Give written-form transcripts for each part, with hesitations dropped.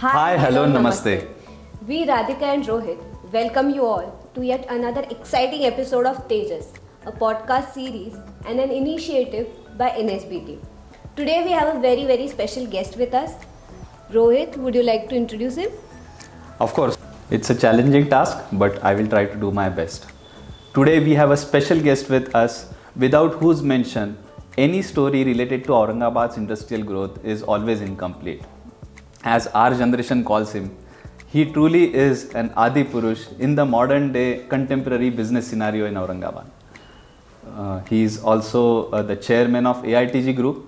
Hi, hello, namaste. We, Radhika and Rohit, welcome you all to yet another exciting episode of Tejas, a podcast series and an initiative by NSBT. Today we have a very special guest with us. Rohit, would you like to introduce him? Of course, it's a challenging task, but I will try to do my best. Today we have a special guest with us, without whose mention, any story related to Aurangabad's industrial growth is always incomplete. As our generation calls him, he truly is an Adi Purush in the modern day contemporary business scenario in Aurangabad. He is also the chairman of AITG Group,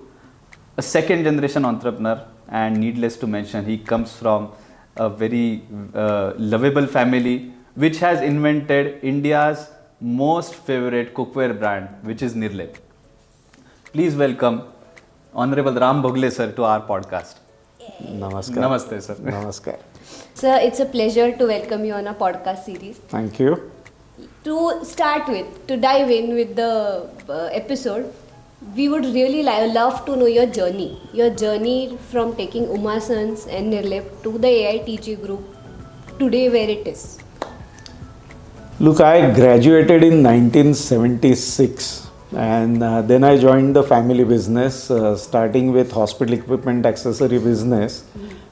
a second generation entrepreneur, and needless to mention, he comes from a very lovable family which has invented India's most favorite cookware brand, which is Nirlep. Please welcome Honorable Ram Bhogale sir to our podcast. Namaskar. Namaste sir. Namaskar. Sir, it's a pleasure to welcome you on our podcast series. Thank you. To start with, to dive in with the episode, we would really love to know your journey from taking Uma Sons and Nirlep to the AITG Group, today where it is. Look, I graduated in 1976 and then I joined the family business, starting with hospital equipment accessory business.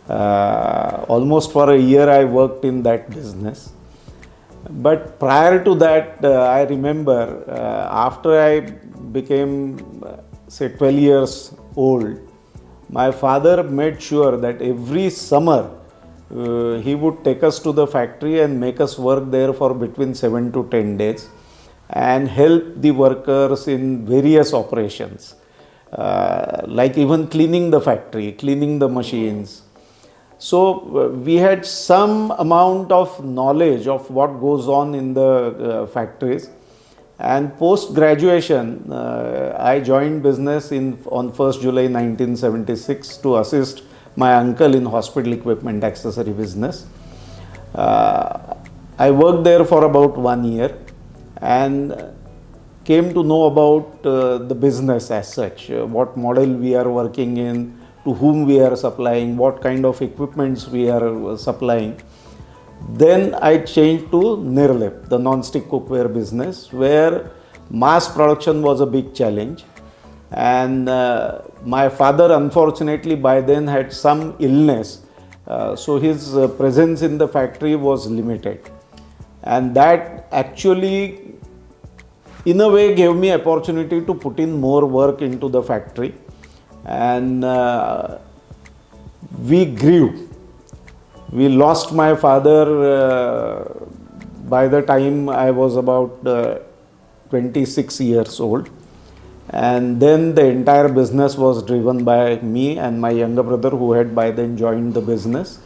Almost for a year I worked in that business. But prior to that, I remember after I became say 12 years old, my father made sure that every summer he would take us to the factory and make us work there for between 7 to 10 days and help the workers in various operations, like even cleaning the factory, cleaning the machines. So we had some amount of knowledge of what goes on in the factories. And post graduation, I joined business on 1st July 1976 to assist my uncle in hospital equipment accessory business. I worked there for about 1 year and came to know about the business as such, what model we are working in, to whom we are supplying, what kind of equipments we are supplying. Then I changed to Nirlep, the non-stick cookware business, where mass production was a big challenge. And my father, unfortunately, by then had some illness, so his presence in the factory was limited. And that actually, in a way, gave me opportunity to put in more work into the factory. And we grew. We lost my father by the time I was about 26 years old. And then the entire business was driven by me and my younger brother, who had by then joined the business.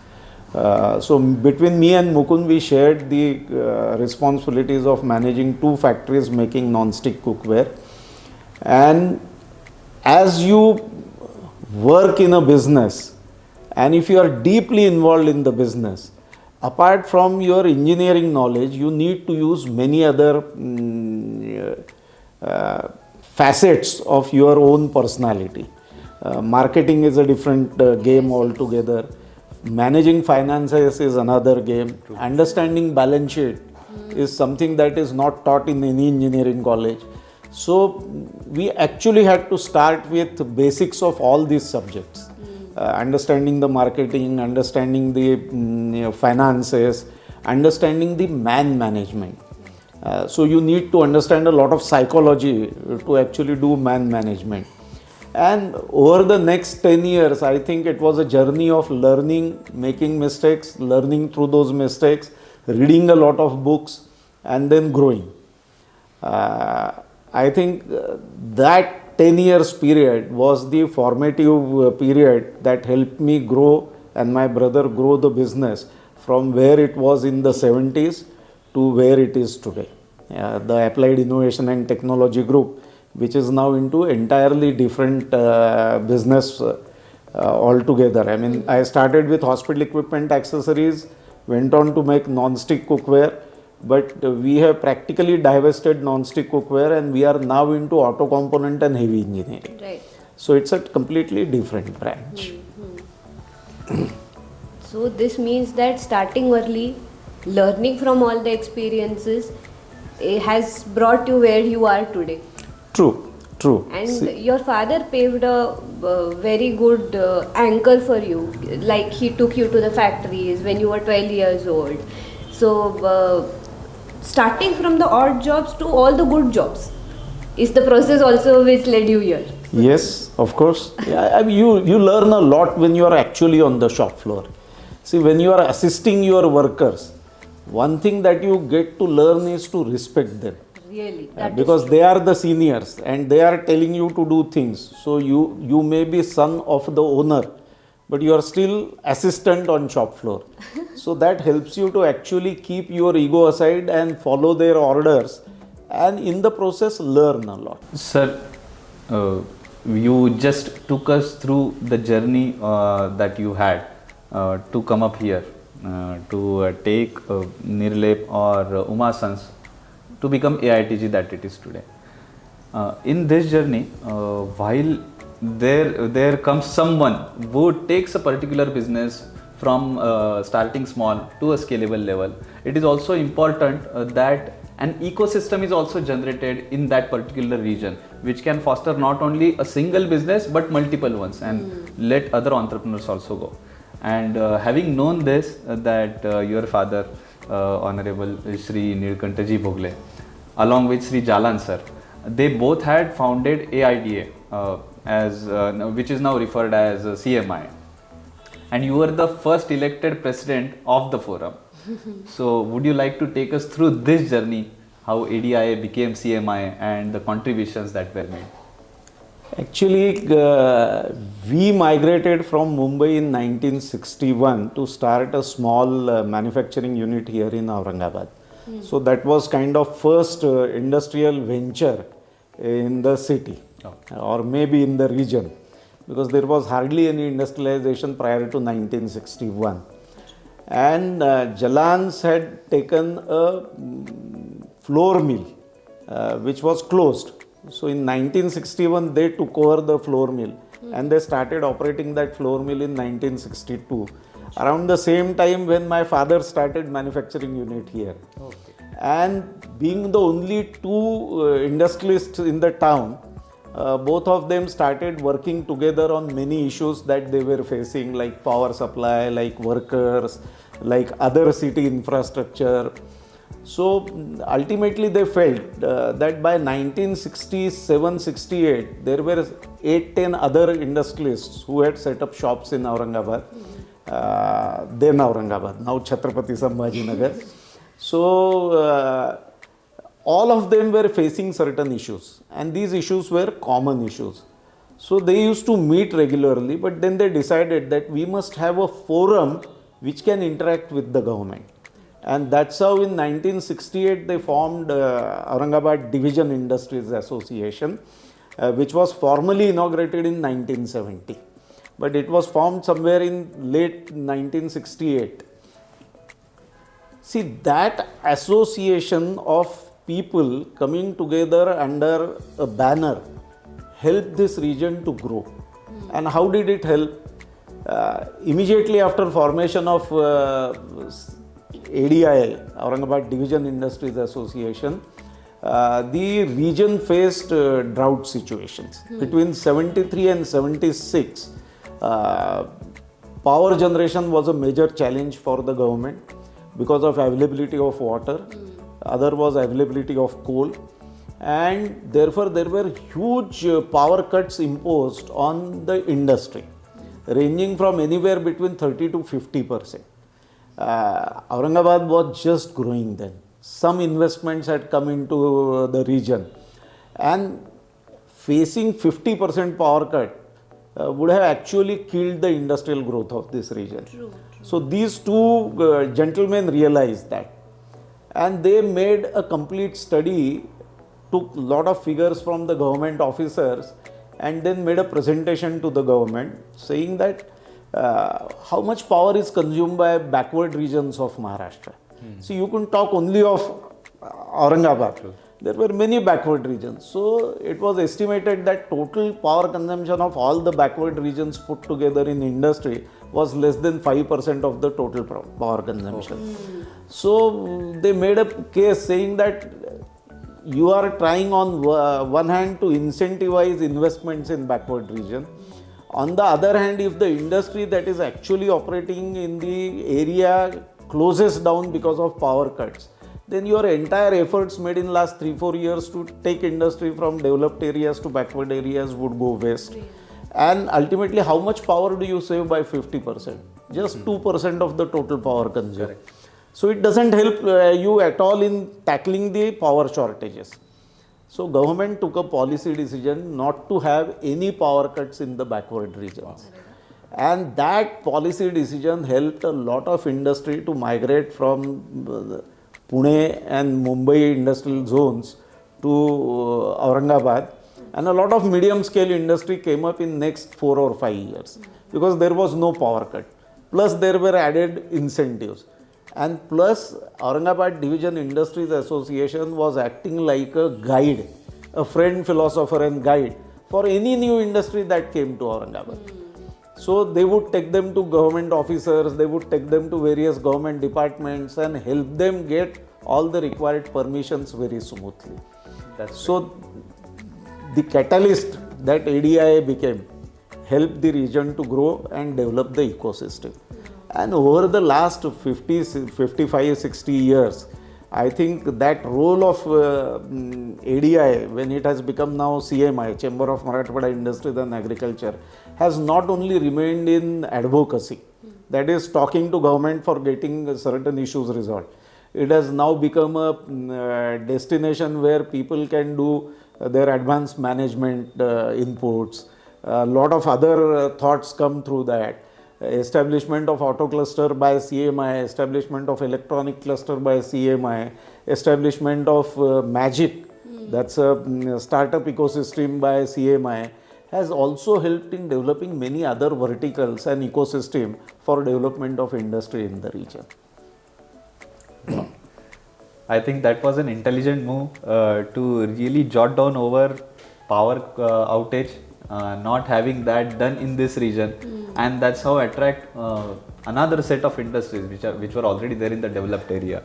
So between me and Mukund, we shared the responsibilities of managing 2 factories making non-stick cookware. And as you work in a business, and if you are deeply involved in the business, apart from your engineering knowledge, you need to use many other facets of your own personality. Marketing is a different game altogether. Managing finances is another game. Understanding balance sheet is something that is not taught in any engineering college. So we actually had to start with basics of all these subjects. Understanding the marketing, understanding the finances, understanding the man management. So you need to understand a lot of psychology to actually do man management. And over the next 10 years, I think it was a journey of learning, making mistakes, learning through those mistakes, reading a lot of books, and then growing. I think that 10 years period was the formative period that helped me grow and my brother grow the business from where it was in the 70s to where it is today. The Applied Innovation and Technology Group, which is now into entirely different business altogether. I mean, I started with hospital equipment accessories, went on to make non-stick cookware, but we have practically divested non-stick cookware and we are now into auto component and heavy engineering. Right. So it's a completely different branch. So this means that starting early, learning from all the experiences has brought you where you are today. True. And your father paved a very good anchor for you. Like he took you to the factories when you were 12 years old. So starting from the odd jobs to all the good jobs is the process also which led you here. Yes, of course. Yeah, I mean, you learn a lot when you are actually on the shop floor. See, when you are assisting your workers, one thing that you get to learn is to respect them. Really, Because they are the seniors and they are telling you to do things. So you may be son of the owner, but you are still assistant on shop floor. So that helps you to actually keep your ego aside and follow their orders, and in the process learn a lot. Sir, you just took us through the journey that you had to come up here, to take Nirlep or Uma Sons to become AITG that it is today. In this journey, while there comes someone who takes a particular business from starting small to a scalable level, it is also important that an ecosystem is also generated in that particular region, which can foster not only a single business but multiple ones, and let other entrepreneurs also go. And having known this, that your father, Honorable Shri Nilkantaji Bhogale, along with Shri Jalan sir, they both had founded AIDA, which is now referred as CMI. And you were the first elected president of the forum. So would you like to take us through this journey, how ADIA became CMI and the contributions that were made? Actually, we migrated from Mumbai in 1961 to start a small manufacturing unit here in Aurangabad. So that was kind of first industrial venture in the city, or maybe in the region, because there was hardly any industrialization prior to 1961. And Jalans had taken a flour mill which was closed. So in 1961 they took over the flour mill and they started operating that flour mill in 1962. Around the same time when my father started manufacturing unit here. And being the only two industrialists in the town, both of them started working together on many issues that they were facing, like power supply, like workers, like other city infrastructure. So ultimately they felt that by 1967-68 there were 8-10 other industrialists who had set up shops in Aurangabad, then Aurangabad, now Chhatrapati Sambhajinagar. So all of them were facing certain issues, and these issues were common issues. So they used to meet regularly, but then they decided that we must have a forum which can interact with the government. And that's how in 1968 they formed Aurangabad Division Industries Association, which was formally inaugurated in 1970. But it was formed somewhere in late 1968. See, that association of people coming together under a banner helped this region to grow. And how did it help? Immediately after formation of ADI, Aurangabad Division Industries Association, the region faced drought situations. Between 73 and 76, power generation was a major challenge for the government because of availability of water. Other was availability of coal, and therefore there were huge power cuts imposed on the industry, ranging from anywhere between 30 to 50%. Aurangabad was just growing then. Some investments had come into the region, and facing 50% power cut would have actually killed the industrial growth of this region. True. So these two gentlemen realized that, and they made a complete study, took a lot of figures from the government officers, and then made a presentation to the government saying that how much power is consumed by backward regions of Maharashtra. So you can talk only of Aurangabad, there were many backward regions. So it was estimated that total power consumption of all the backward regions put together in industry was less than 5% of the total power consumption. So they made a case saying that you are trying on one hand to incentivize investments in backward region. On the other hand, if the industry that is actually operating in the area closes down because of power cuts, then your entire efforts made in last 3-4 years to take industry from developed areas to backward areas would go waste. And ultimately, how much power do you save by 50%? Just 2% of the total power consumed. So it doesn't help you at all in tackling the power shortages. So government took a policy decision not to have any power cuts in the backward regions. And that policy decision helped a lot of industry to migrate from Pune and Mumbai industrial zones to Aurangabad, and a lot of medium scale industry came up in next 4 or 5 years because there was no power cut. Plus there were added incentives, and plus Aurangabad Division Industries Association was acting like a guide, a friend, philosopher and guide for any new industry that came to Aurangabad. So they would take them to government officers, they would take them to various government departments and help them get all the required permissions very smoothly. So the catalyst that ADIA became helped the region to grow and develop the ecosystem. And over the last 55, 60 years, I think that role of ADI, when it has become now CMI, Chamber of Marathwada Industries and Agriculture, has not only remained in advocacy, that is talking to government for getting certain issues resolved. It has now become a destination where people can do their advanced management inputs. A lot of other thoughts come through that. Establishment of auto cluster by CMI, establishment of electronic cluster by CMI, establishment of Magic, that's a startup ecosystem by CMI, has also helped in developing many other verticals and ecosystem for development of industry in the region. I think that was an intelligent move to really jot down over power outage, not having that done in this region, and that's how attract another set of industries which were already there in the developed area.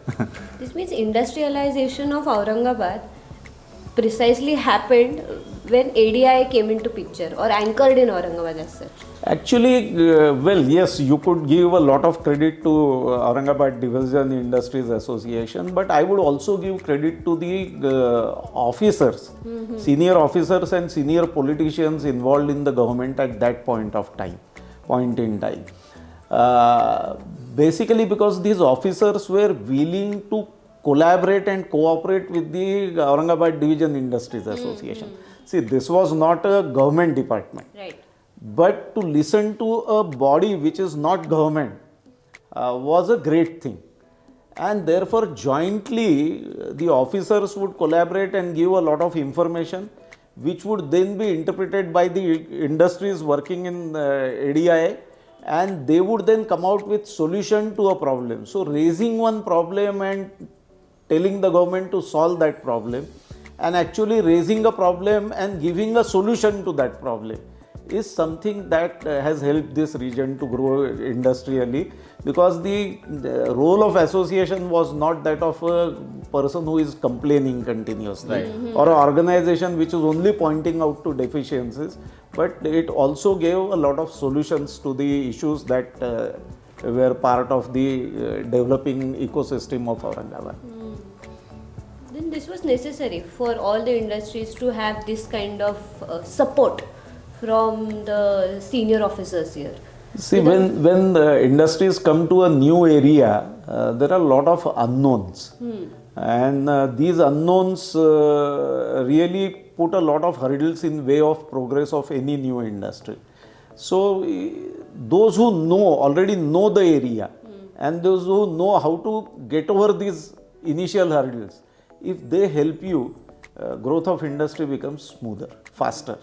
This means industrialization of Aurangabad precisely happened when ADI came into picture or anchored in Aurangabad as such. Actually, well, yes, you could give a lot of credit to Aurangabad Division Industries Association, but I would also give credit to the officers, senior officers and senior politicians involved in the government at that point in time. Basically because these officers were willing to collaborate and cooperate with the Aurangabad Division Industries Association. See, this was not a government department. Right. But to listen to a body which is not government was a great thing. And therefore, jointly, the officers would collaborate and give a lot of information, which would then be interpreted by the industries working in ADI, and they would then come out with solution to a problem. So, raising one problem and telling the government to solve that problem, and actually raising a problem and giving a solution to that problem, is something that has helped this region to grow industrially, because the role of association was not that of a person who is complaining continuously, or an organization which is only pointing out to deficiencies, but it also gave a lot of solutions to the issues that were part of the developing ecosystem of Aurangabad. Then this was necessary for all the industries to have this kind of support from the senior officers here. See, when the industries come to a new area, there are a lot of unknowns. And these unknowns really put a lot of hurdles in way of progress of any new industry. So, those who already know the area, and those who know how to get over these initial hurdles, if they help you, growth of industry becomes smoother, faster.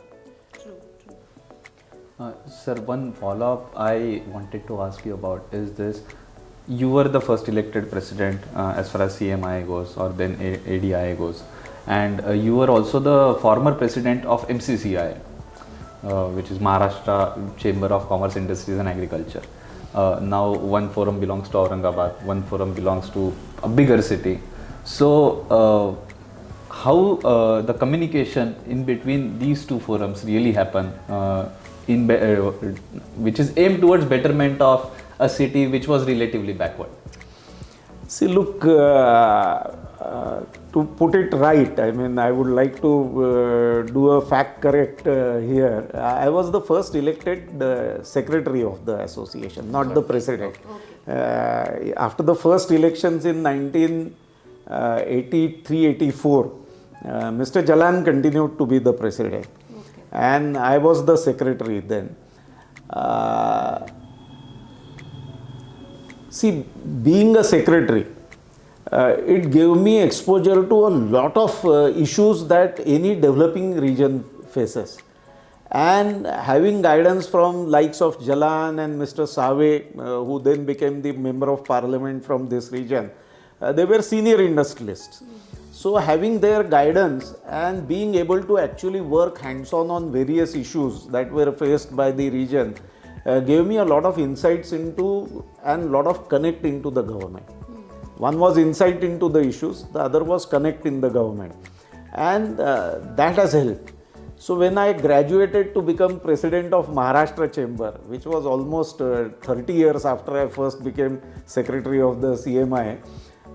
Sir, one follow-up I wanted to ask you about is this. You were the first elected president as far as CMI goes, or then ADI goes, and you were also the former president of MCCI, which is Maharashtra Chamber of Commerce, Industries and Agriculture. Now one forum belongs to Aurangabad, one forum belongs to a bigger city. So how the communication in between these two forums really happen, which is aimed towards betterment of a city which was relatively backward? See, look, to put it right, I mean, I would like to do a fact correct here. I was the first elected secretary of the association, not the president. Okay. After the first elections in 1983-84, Mr. Jalan continued to be the president, and I was the secretary then. See, being a secretary, it gave me exposure to a lot of issues that any developing region faces. And having guidance from likes of Jalan and Mr. Save, who then became the member of parliament from this region, they were senior industrialists. So having their guidance and being able to actually work hands-on various issues that were faced by the region gave me a lot of insights into and a lot of connect into the government. One was insight into the issues, the other was connect in the government, and that has helped. So when I graduated to become president of Maharashtra Chamber, which was almost 30 years after I first became secretary of the CMI,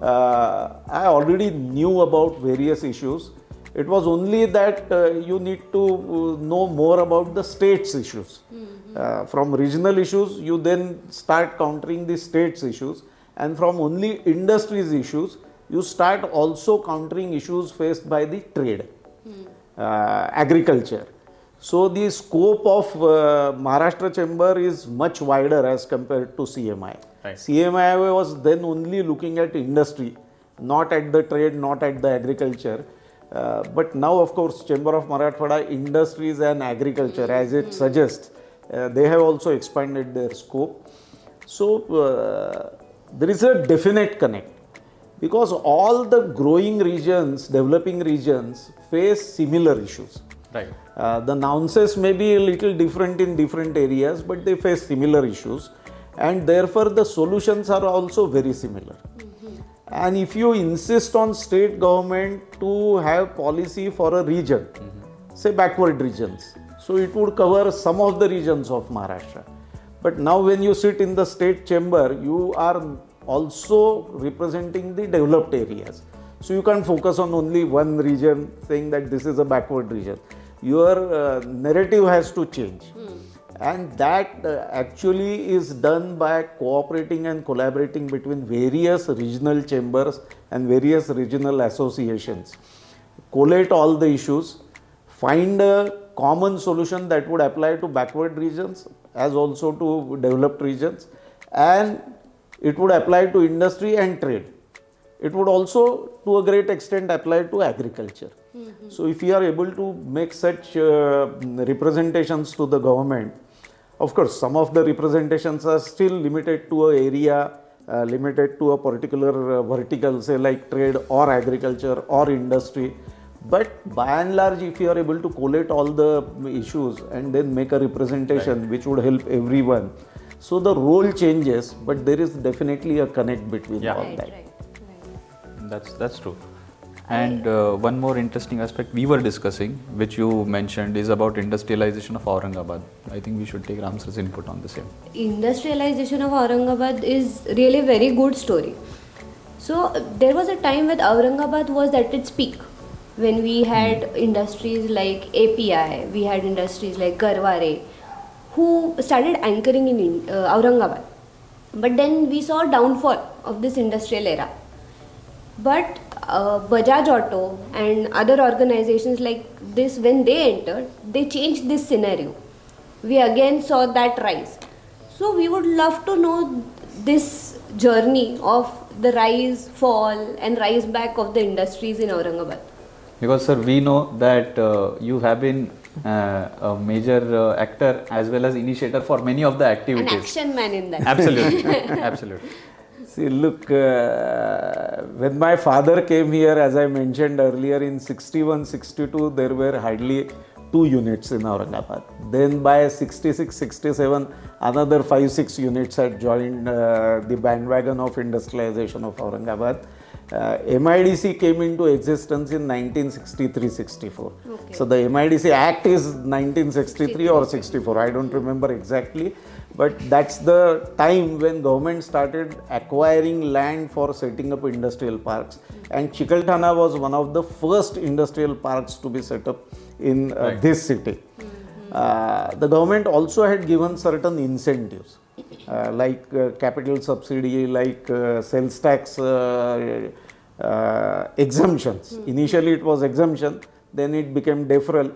I already knew about various issues. It was only that you need to know more about the state's issues. From regional issues, you then start countering the state's issues, and from only industries issues, you start also countering issues faced by the trade, agriculture. So the scope of Maharashtra Chamber is much wider as compared to CMI. Right. CMI was then only looking at industry, not at the trade, not at the agriculture. But now, of course, Chamber of Marathwada, industries and agriculture, as it suggests, they have also expanded their scope. So there is a definite connect, because all the growing regions, developing regions face similar issues. Right. The nuances may be a little different in different areas, but they face similar issues, and therefore the solutions are also very similar. And if you insist on state government to have policy for a region, say backward regions, so it would cover some of the regions of Maharashtra. But now when you sit in the state chamber, you are also representing the developed areas. So you can't focus on only one region saying that this is a backward region. Your narrative has to change. And that actually is done by cooperating and collaborating between various regional chambers and various regional associations. Collate all the issues, find a common solution that would apply to backward regions as also to developed regions, and it would apply to industry and trade. It would also to a great extent apply to agriculture. So if you are able to make such representations to the government, of course some of the representations are still limited to an area, limited to a particular vertical, say like trade or agriculture or industry. But by and large, if you are able to collate all the issues and then make a representation which would help everyone, so the role changes, but there is definitely a connect between all that. That's true. And one more interesting aspect we were discussing, which you mentioned, is about industrialization of Aurangabad. I think we should take Ramsar's input on the same. Industrialization of Aurangabad is really a very good story. So there was a time when Aurangabad was at its peak, when we had industries like API, we had industries like Garware, who started anchoring in Aurangabad. But then we saw a downfall of this industrial era. But Bajaj Auto and other organizations like this, when they entered, they changed this scenario. We again saw that rise. So we would love to know this journey of the rise, fall and rise back of the industries in Aurangabad. Because sir, we know that you have been a major actor as well as initiator for many of the activities. An action man in that. Absolutely, absolutely. See, look, when my father came here, as I mentioned earlier, in 61, 62, there were hardly 2 units in Aurangabad. Then by 66, 67, another 5, 6 units had joined the bandwagon of industrialization of Aurangabad. MIDC came into existence in 1963-64. Okay. So the MIDC Act is 1963 or 64, I don't remember exactly. But that's the time when government started acquiring land for setting up industrial parks. And Chikalthana was one of the first industrial parks to be set up in this city. The government also had given certain incentives like capital subsidy, like sales tax exemptions. Initially it was exemption, then it became deferral.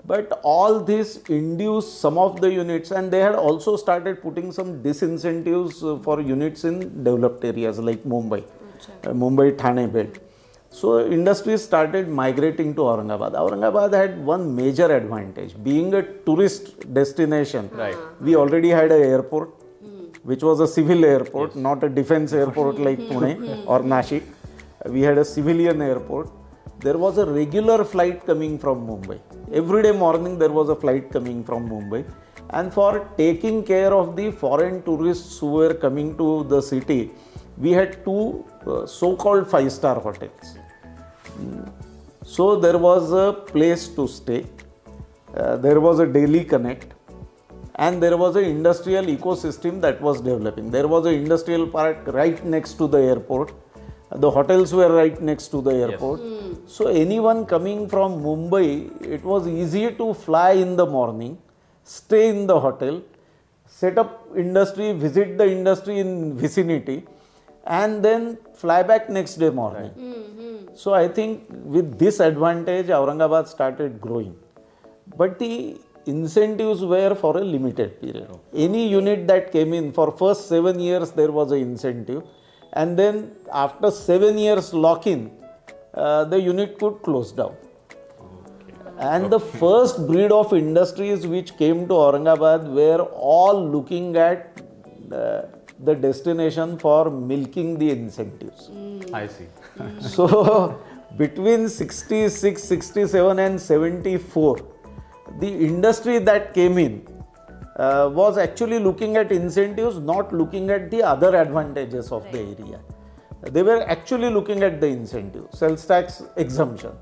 But all this induced some of the units, and they had also started putting some disincentives for units in developed areas like Mumbai, Mumbai Thane belt. So industries started migrating to Aurangabad. Aurangabad had one major advantage. Being a tourist destination, we already had an airport, which was a civil airport, not a defense airport like Pune or Nashik. We had a civilian airport. There was a regular flight coming from Mumbai. Every day morning there was a flight coming from Mumbai. And for taking care of the foreign tourists who were coming to the city, we had 2 so-called 5-star hotels. So there was a place to stay, there was a daily connect, and there was an industrial ecosystem that was developing. There was an industrial park right next to the airport. The hotels were right next to the airport. So anyone coming from Mumbai, it was easy to fly in the morning, stay in the hotel, set up industry, visit the industry in vicinity, and then fly back next day morning. So I think with this advantage, Aurangabad started growing. But the incentives were for a limited period. Any unit that came in, for first 7 years there was an incentive. And then after 7 years lock-in, the unit could close down. And the first breed of industries which came to Aurangabad were all looking at the destination for milking the incentives. I see. So between 66, 67 and 74, the industry that came in was actually looking at incentives, not looking at the other advantages of the area. They were actually looking at the incentive, sales tax exemption.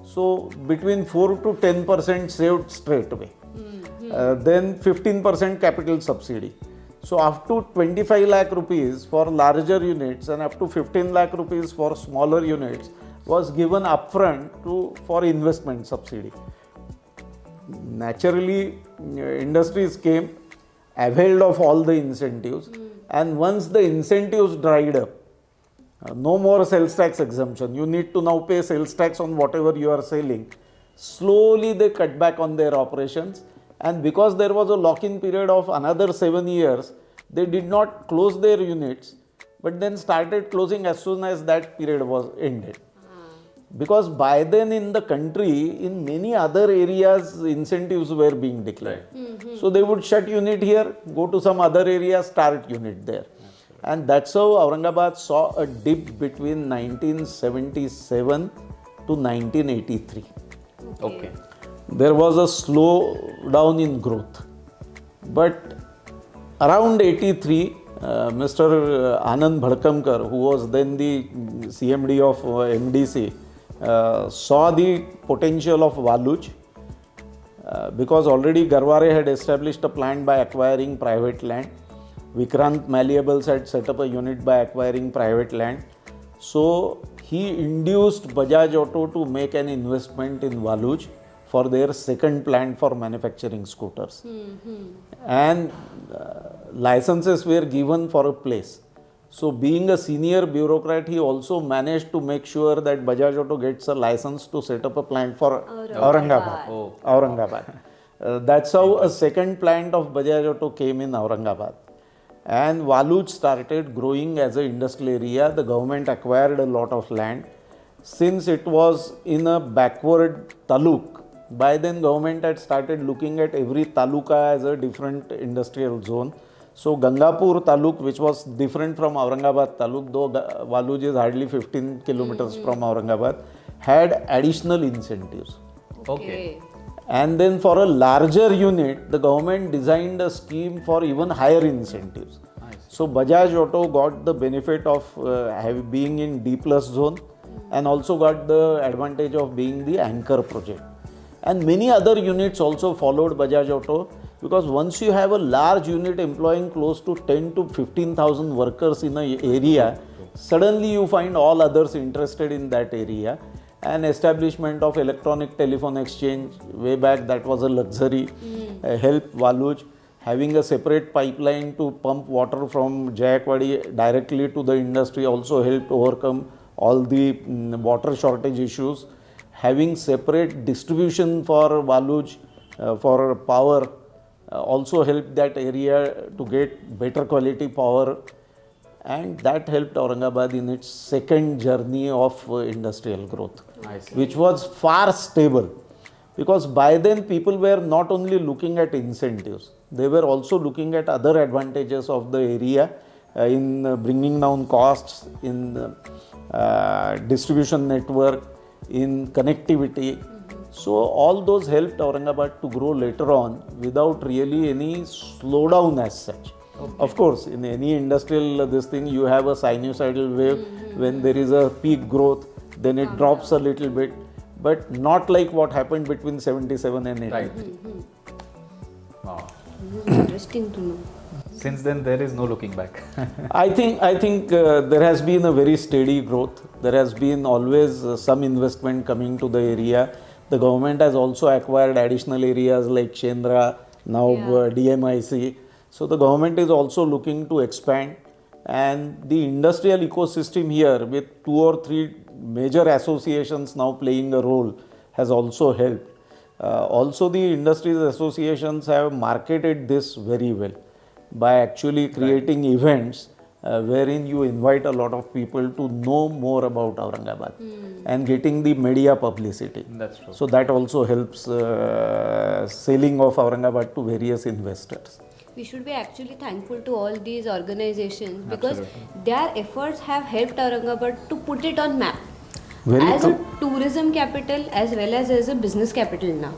So between 4 to 10% saved straight away. Then 15% capital subsidy. So up to 25 lakh rupees for larger units and up to 15 lakh rupees for smaller units was given upfront for investment subsidy. Naturally, industries came, availed of all the incentives, and once the incentives dried up, no more sales tax exemption. You need to now pay sales tax on whatever you are selling. Slowly they cut back on their operations, and because there was a lock-in period of another 7 years, they did not close their units, but then started closing as soon as that period was ended. Because by then in the country, in many other areas, incentives were being declared. So they would shut unit here, go to some other area, start unit there. And that's how Aurangabad saw a dip between 1977 to 1983. Okay. There was a slow down in growth. But around 83, Mr. Anand Bhadkamkar, who was then the CMD of MDC, saw the potential of Waluj because already Garware had established a plant by acquiring private land. Vikrant Malleables had set up a unit by acquiring private land. So he induced Bajaj Auto to make an investment in Waluj for their second plant for manufacturing scooters. And licenses were given for a place. So being a senior bureaucrat, he also managed to make sure that Bajaj Auto gets a license to set up a plant for Aurangabad. Aurangabad. That's how a second plant of Bajaj Auto came in Aurangabad. And Waluj started growing as an industrial area. The government acquired a lot of land. Since it was in a backward taluk, by then government had started looking at every taluka as a different industrial zone. So Gangapur Taluk, which was different from Aurangabad Taluk, though Waluj is hardly 15 kilometers from Aurangabad, had additional incentives. Okay. And then for a larger unit, the government designed a scheme for even higher incentives. So Bajaj Auto got the benefit of being in D plus zone and also got the advantage of being the anchor project. And many other units also followed Bajaj Auto, because once you have a large unit employing close to 10 to 15,000 workers in an area, suddenly you find all others interested in that area. And establishment of electronic telephone exchange, way back that was a luxury, helped Waluj. Having a separate pipeline to pump water from Jayakwadi directly to the industry also helped overcome all the water shortage issues. Having separate distribution for Waluj for power also helped that area to get better quality power, and that helped Aurangabad in its second journey of industrial growth, which was far stable, because by then people were not only looking at incentives, they were also looking at other advantages of the area in bringing down costs, in distribution network, in connectivity. So all those helped Aurangabad to grow later on without really any slowdown as such. Of course, in any industrial this thing, you have a sinusoidal wave. When there is a peak growth, then it drops a little bit, but not like what happened between 77 and 83. Right. Wow. Interesting to know. Since then, there is no looking back. I think there has been a very steady growth. There has been always some investment coming to the area. The government has also acquired additional areas like Shendra, now DMIC. So the government is also looking to expand, and the industrial ecosystem here with 2 or 3 major associations now playing a role has also helped. Also the industries associations have marketed this very well by actually creating events wherein you invite a lot of people to know more about Aurangabad and getting the media publicity. That's true. So that also helps selling of Aurangabad to various investors. We should be actually thankful to all these organizations because their efforts have helped Aurangabad to put it on map as a tourism capital as well as a business capital now.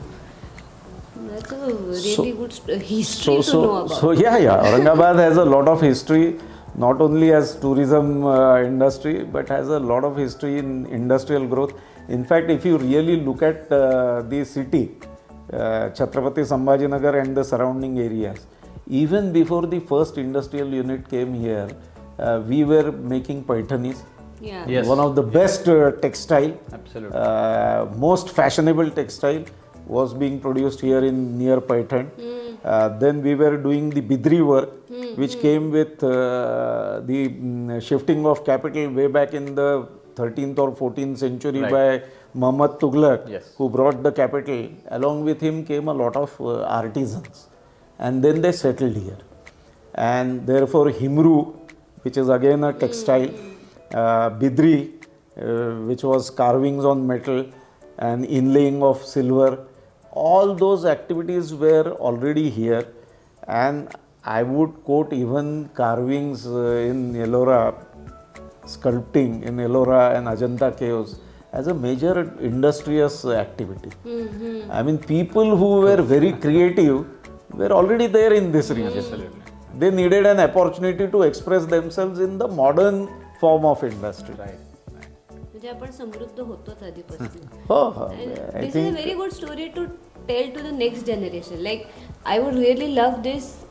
That's a really good history to know about. So Aurangabad has a lot of history, not only as tourism industry, but has a lot of history in industrial growth. In fact, if you really look at the city, Chhatrapati Sambhajinagar and the surrounding areas, even before the first industrial unit came here, we were making paithanis. Yeah. Yes. One of the best textile, most fashionable textile was being produced here in near Paithan. Then we were doing the Bidri work, which came with the shifting of capital way back in the 13th or 14th century by Muhammad Tughlaq, who brought the capital. Along with him came a lot of artisans, and then they settled here. And therefore Himru, which is again a textile, Bidri, which was carvings on metal and inlaying of silver, all those activities were already here. And I would quote even carvings in Ellora, sculpting in Ellora and Ajanta caves as a major industrious activity. I mean, people who were very creative were already there in this region. They needed an opportunity to express themselves in the modern form of industry. म्हणजे आपण समृद्ध होतोच आधीपासून. I This is a very good story to tell to the next generation. Like, I would really love this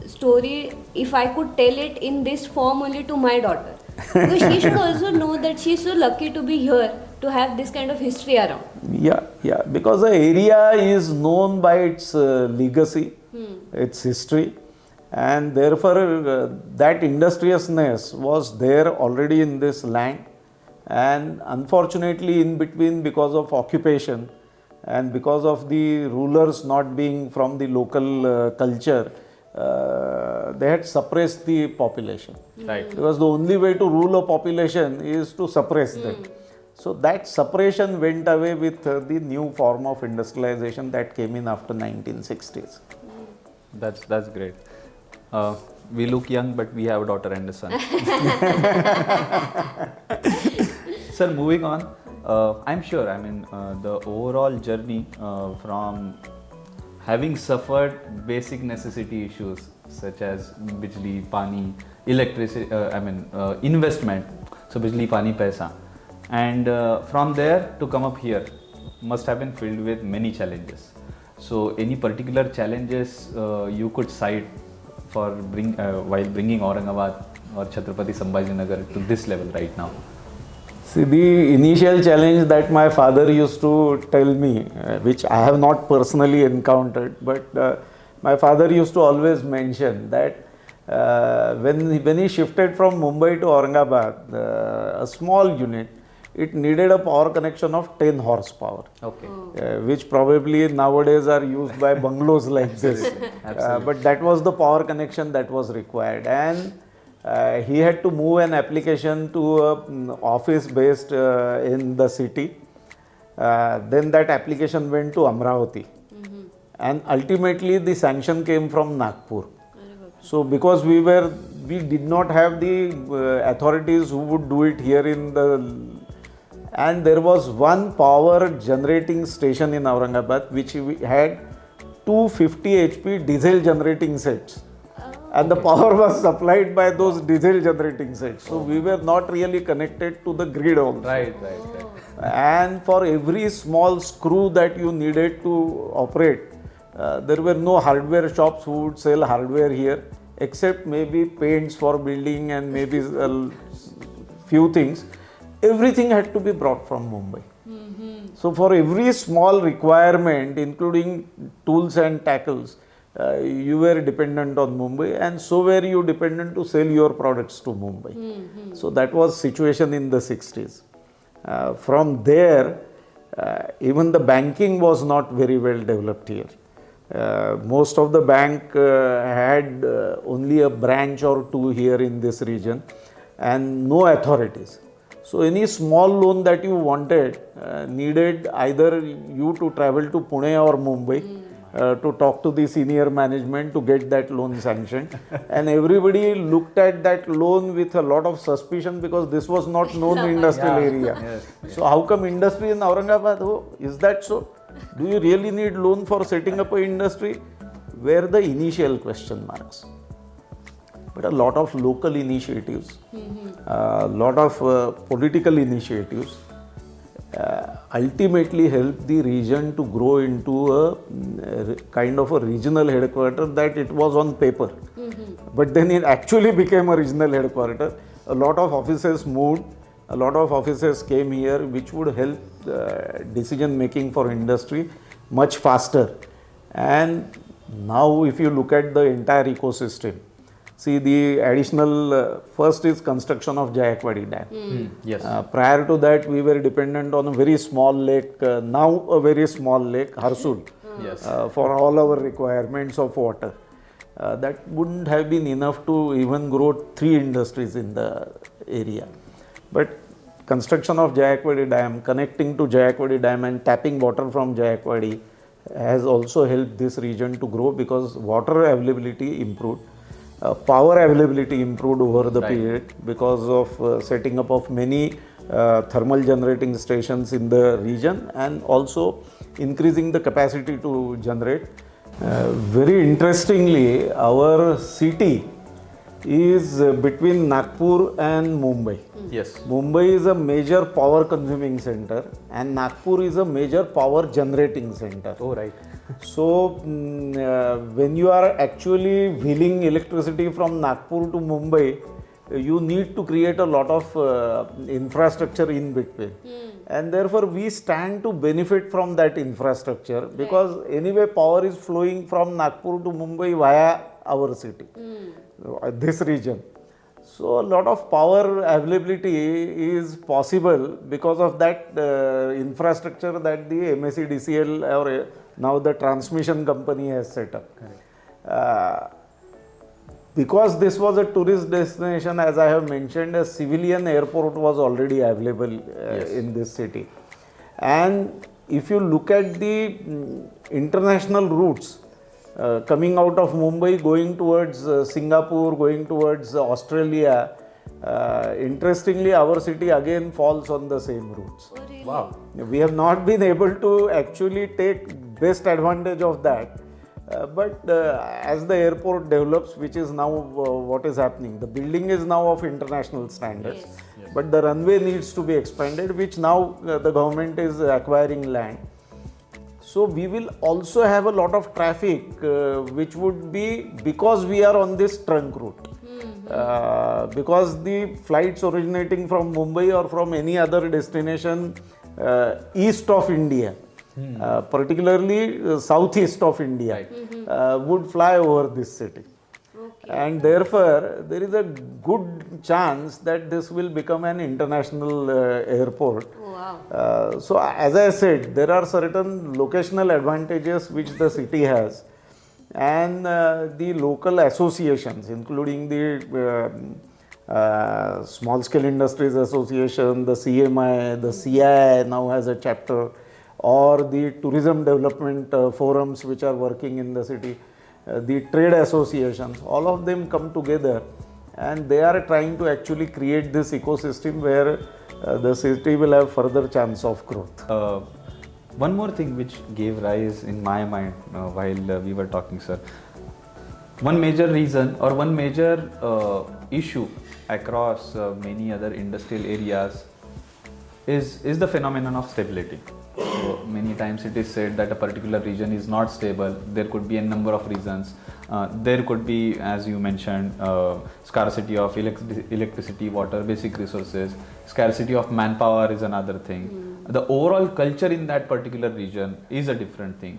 story if I could tell it in this form only to my daughter. Because she should also know that she is so lucky to be here to have this kind of history around. Yeah, because the area is known by its legacy, its history, and therefore that industriousness was there already in this land. And unfortunately, in between, because of occupation and because of the rulers not being from the local culture, they had suppressed the population. Because the only way to rule a population is to suppress them. So that suppression went away with the new form of industrialization that came in after 1960s. That's great. We look young, but we have a daughter and a son. Sir, moving on, I'm sure, the overall journey from having suffered basic necessity issues such as bijli, pani, electricity, investment, so bijli, pani, paisa, and from there to come up here must have been filled with many challenges. So, any particular challenges you could cite for while bringing Aurangabad or Chhatrapati Sambhajinagar to this level right now? See, the initial challenge that my father used to tell me, which I have not personally encountered, but my father used to always mention that when he shifted from Mumbai to Aurangabad, a small unit, it needed a power connection of 10 horsepower. Okay. Which probably nowadays are used by bungalows like this. But that was the power connection that was required. And he had to move an application to an office based in the city. Then that application went to Amravati. And ultimately the sanction came from Nagpur. So because we did not have the authorities who would do it here in the, and there was one power generating station in Aurangabad which we had 250 HP diesel generating sets. And the power was supplied by those diesel generating sets. So we were not really connected to the grid also. Right. And for every small screw that you needed to operate, there were no hardware shops who would sell hardware here, except maybe paints for building and maybe a few things. Everything had to be brought from Mumbai. So for every small requirement, including tools and tackles, you were dependent on Mumbai, and so were you dependent to sell your products to Mumbai. So that was situation in the 60s. From there, even the banking was not very well developed here. Most of the bank had only a branch or two here in this region and no authorities. So any small loan that you wanted needed either you to travel to Pune or Mumbai to talk to the senior management to get that loan sanctioned. And everybody looked at that loan with a lot of suspicion because this was not known industrial area. Yes. So how come industry in Aurangabad? Oh, is that so? Do you really need loan for setting up an industry? Were the initial question marks. But a lot of local initiatives, a lot of political initiatives ultimately helped the region to grow into a kind of a regional headquarter that it was on paper. But then it actually became a regional headquarter. A lot of offices moved, a lot of offices came here which would help decision making for industry much faster. And now if you look at the entire ecosystem, see the additional, first is construction of Jayakwadi Dam. Yes. Prior to that, we were dependent on a very small lake, now a very small lake, Harsul, Yes. for all our requirements of water. That wouldn't have been enough to even grow 3 industries in the area. But construction of Jayakwadi Dam, connecting to Jayakwadi Dam and tapping water from Jayakwadi has also helped this region to grow because water availability improved. Power availability improved over the period because of setting up of many thermal generating stations in the region and also increasing the capacity to generate. Very interestingly, our city is between Nagpur and Mumbai. Yes. Mumbai is a major power consuming center and Nagpur is a major power generating center. Oh, right. So, when you are actually wheeling electricity from Nagpur to Mumbai, you need to create a lot of infrastructure in between. And therefore, we stand to benefit from that infrastructure because anyway, power is flowing from Nagpur to Mumbai via our city, this region. So, a lot of power availability is possible because of that infrastructure that the MSEDCL or now the transmission company has set up. Because this was a tourist destination, as I have mentioned, a civilian airport was already available in this city. And if you look at the international routes, coming out of Mumbai, going towards Singapore, going towards Australia. Interestingly, our city again falls on the same routes. Oh, really? Wow. We have not been able to actually take best advantage of that. But as the airport develops, which is now what is happening, the building is now of international standards, Yes. but the runway needs to be expanded, which now the government is acquiring land. So we will also have a lot of traffic, which would be because we are on this trunk route. Because the flights originating from Mumbai or from any other destination east of India, particularly southeast of India, would fly over this city. Okay. And therefore, there is a good chance that this will become an international airport. Oh, wow. So, as I said, there are certain locational advantages which the city has, and the local associations, including the Small Scale Industries Association, the CMI, the CII now has a chapter, or the tourism development forums which are working in the city, the trade associations, all of them come together and they are trying to actually create this ecosystem where the city will have further chance of growth. One more thing which gave rise in my mind while we were talking, sir. One major reason or one major issue across many other industrial areas is the phenomenon of stability. So many times it is said that a particular region is not stable. There could be a number of reasons. There could be, as you mentioned, scarcity of electricity, water, basic resources. Scarcity of manpower is another thing. The overall culture in that particular region is a different thing.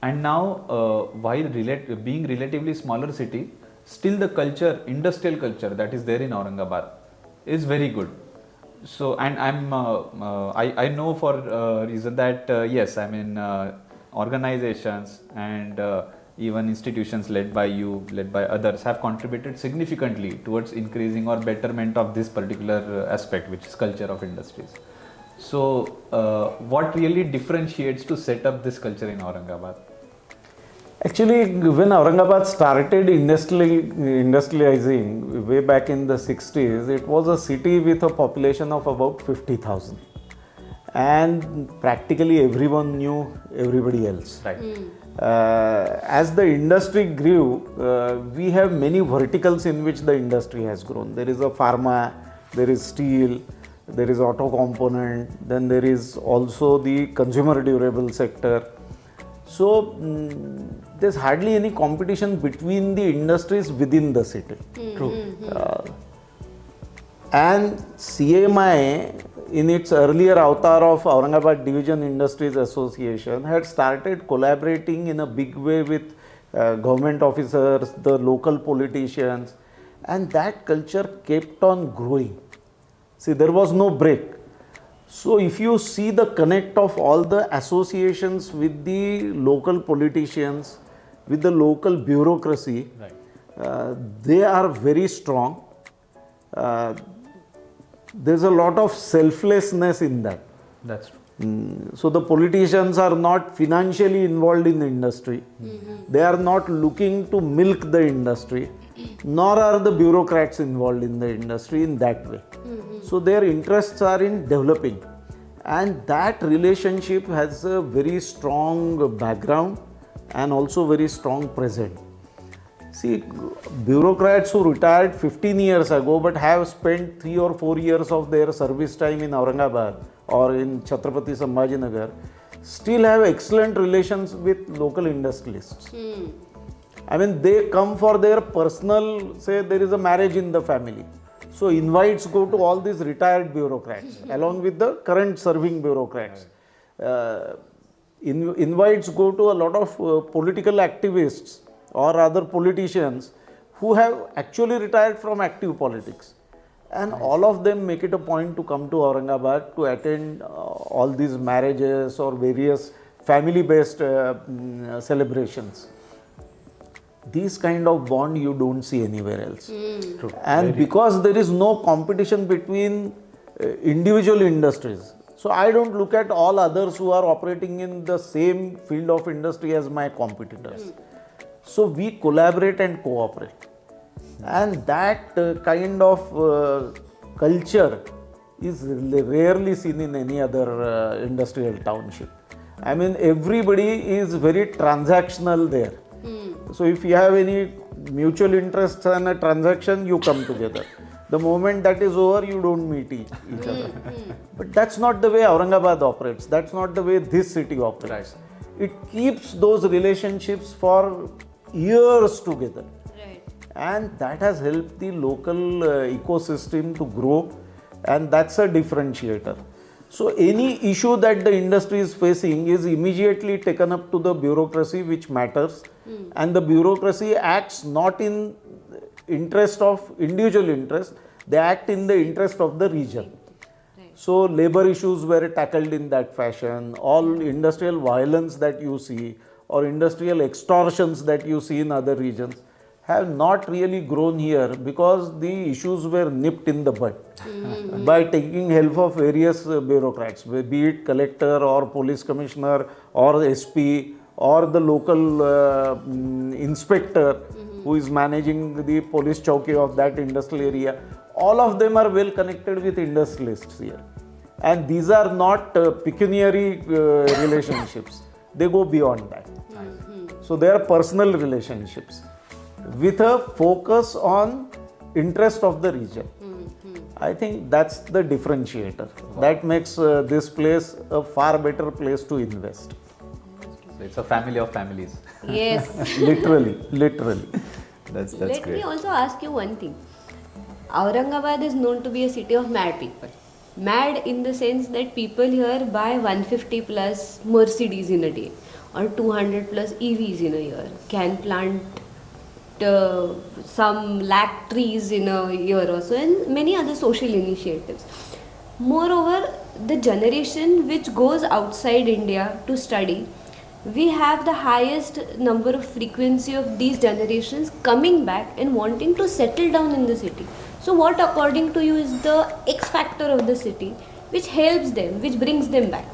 And now, while being relatively smaller city, still the culture, industrial culture that is there in Aurangabad is very good. So, and I know for reason that yes, I mean organizations and even institutions led by you, led by others, have contributed significantly towards increasing or betterment of this particular aspect, which is culture of industries. So, what really differentiates to set up this culture in Aurangabad? Actually, when Aurangabad started industrializing way back in the 60s, it was a city with a population of about 50,000. And practically everyone knew everybody else. Right. As the industry grew, we have many verticals in which the industry has grown. There is a pharma, there is steel, there is auto component, then there is also the consumer durable sector. So, there's hardly any competition between the industries within the city. True. And CMI, in its earlier avatar of Aurangabad Division Industries Association, had started collaborating in a big way with government officers, the local politicians, and that culture kept on growing. See, there was no break. So, if you see the connect of all the associations with the local politicians, with the local bureaucracy, Right. they are very strong. There's a lot of selflessness in that. That's true. So the politicians are not financially involved in the industry. They are not looking to milk the industry, nor are the bureaucrats involved in the industry in that way. So their interests are in developing, and that relationship has a very strong background and also very strong present. See, bureaucrats who retired 15 years ago but have spent 3 or 4 years of their service time in Aurangabad or in Chhatrapati Sambhajinagar still have excellent relations with local industrialists. I mean, they come for their personal, say there is a marriage in the family. So, invites go to all these retired bureaucrats along with the current serving bureaucrats. Invites go to a lot of political activists or other politicians who have actually retired from active politics. And all of them make it a point to come to Aurangabad to attend all these marriages or various family-based celebrations. These kind of bond you don't see anywhere else. And because there is no competition between individual industries, So I don't look at all others who are operating in the same field of industry as my competitors. So we collaborate and cooperate. And that kind of culture is rarely seen in any other industrial township. I mean, everybody is very transactional there. So if you have any mutual interests and a transaction, you come together. The moment that is over, you don't meet each other. But that's not the way Aurangabad operates. That's not the way this city operates. It keeps those relationships for years together. Right. And that has helped the local ecosystem to grow, and that's a differentiator. So any issue that the industry is facing is immediately taken up to the bureaucracy, which matters, and the bureaucracy acts not in interest of individual interest, they act in the interest of the region. So labor issues were tackled in that fashion. All industrial violence that you see or industrial extortions that you see in other regions have not really grown here because the issues were nipped in the bud by taking help of various bureaucrats, be it collector or police commissioner or SP or the local inspector who is managing the police chowki of that industrial area. All of them are well connected with industrialists here. And these are not pecuniary relationships. They go beyond that. So they are personal relationships with a focus on interest of the region. I think that's the differentiator. That makes this place a far better place to invest. So it's a family of families. Yes. Literally. That's Let great. me also ask you one thing. Aurangabad is known to be a city of mad people. Mad in the sense that people here buy 150 plus Mercedes in a day or 200 plus EVs in a year, can plant some lakh trees in a year or so, and many other social initiatives. Moreover, the generation which goes outside India to study, we have the highest number of frequency of these generations coming back and wanting to settle down in the city. So what according to you is the X factor of the city which helps them, which brings them back?